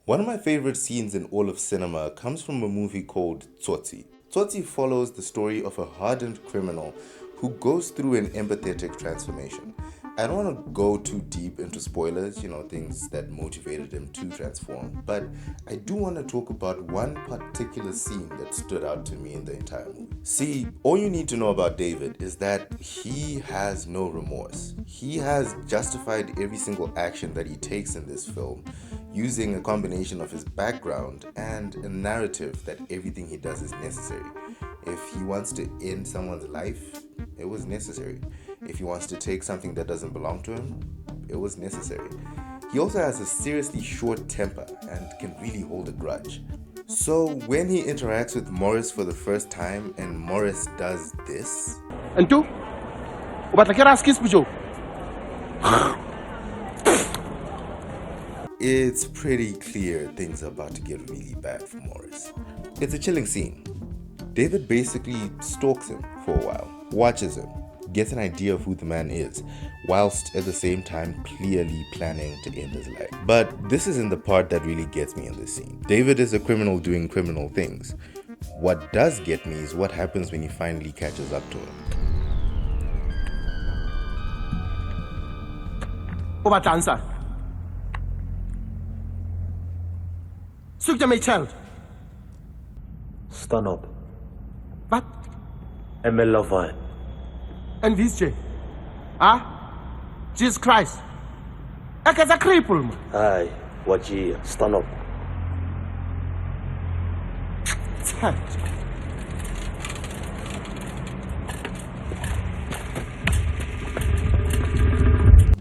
One of my favorite scenes in all of cinema comes from a movie called Tsotsi. Tsotsi follows the story of a hardened criminal who goes through an empathetic transformation. I don't want to go too deep into spoilers, things that motivated him to transform, but I do want to talk about one particular scene that stood out to me in the entire movie. See, all you need to know about David is that he has no remorse. He has justified every single action that he takes in this film using a combination of his background and a narrative that everything he does is necessary. If he wants to end someone's life, it was necessary. If he wants to take something that doesn't belong to him, it was necessary. He also has a seriously short temper and can really hold a grudge. So when he interacts with Morris for the first time and Morris does this, And two? But like ask kiss Bujo. it's pretty clear things are about to get really bad for Morris. It's a chilling scene. David basically stalks him for a while, watches him, gets an idea of who the man is, whilst at the same time clearly planning to end his life. But this isn't the part that really gets me in this scene. David is a criminal doing criminal things. What does get me is what happens when he finally catches up to him. Over answer. Such my child. Stand up. What? ML Lavine. And this J. Jesus Christ. I get a cripple, man. Aye, Waji, stand up.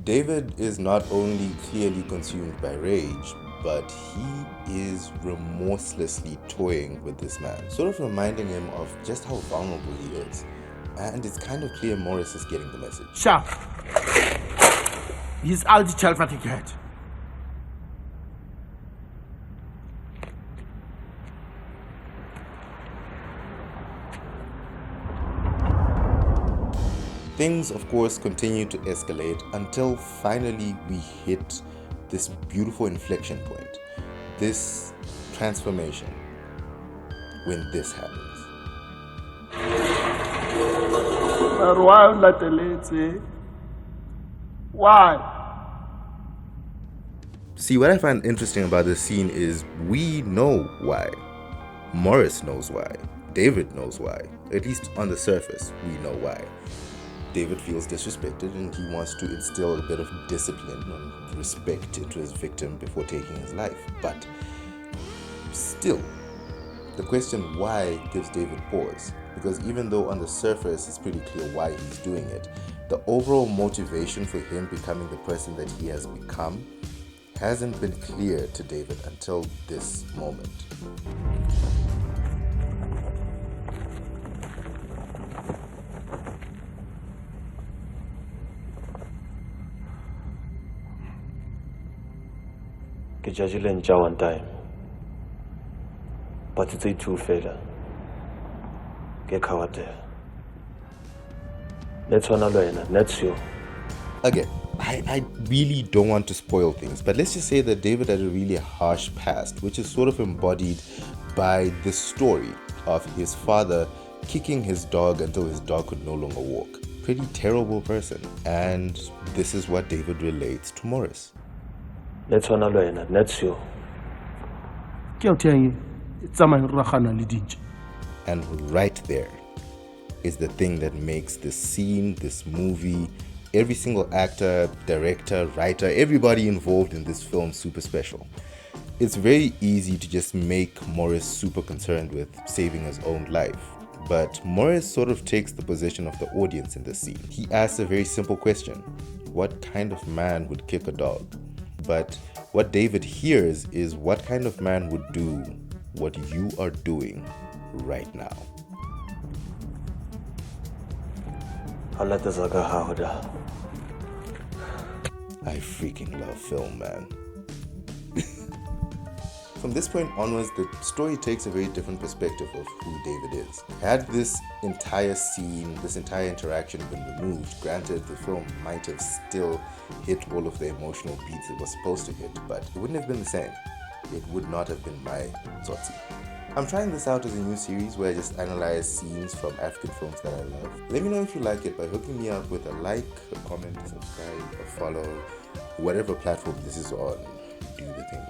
David is not only clearly consumed by rage, but he is remorselessly toying with this man, sort of reminding him of just how vulnerable he is. And it's kind of clear Morris is getting the message. Sharp. He's all the child what he had. Things, of course, continue to escalate until finally we hit this beautiful inflection point, this transformation, when this happens. Why? See, what I find interesting about this scene is we know why. Morris knows why. David knows why. At least on the surface, we know why. David feels disrespected and he wants to instill a bit of discipline and respect into his victim before taking his life. But still, the question why gives David pause. Because even though on the surface it's pretty clear why he's doing it, the overall motivation for him becoming the person that he has become hasn't been clear to David until this moment. Ke judgile ntja one time. But it's a two fella. Ke khawate. Let's one alone, let's you. Again, I really don't want to spoil things, but let's just say that David had a really harsh past, which is sort of embodied by the story of his father kicking his dog until his dog could no longer walk. Pretty terrible person. And this is what David relates to Morris. Let's one alone, let's you. And right there is the thing that makes this scene, this movie, every single actor, director, writer, everybody involved in this film super special. It's very easy to just make Morris super concerned with saving his own life. But Morris sort of takes the position of the audience in this scene. He asks a very simple question. What kind of man would kick a dog? But what David hears is what kind of man would do what you are doing right now. I freaking love film, man. From this point onwards, the story takes a very different perspective of who David is. Had this entire scene, this entire interaction been removed, granted the film might have still hit all of the emotional beats it was supposed to hit, but it wouldn't have been the same. it would not have been my Tsotsi. I'm trying this out as a new series where I just analyze scenes from African films that I love. Let me know if you like it by hooking me up with a like, a comment, a subscribe, a follow, whatever platform this is on. Do the thing.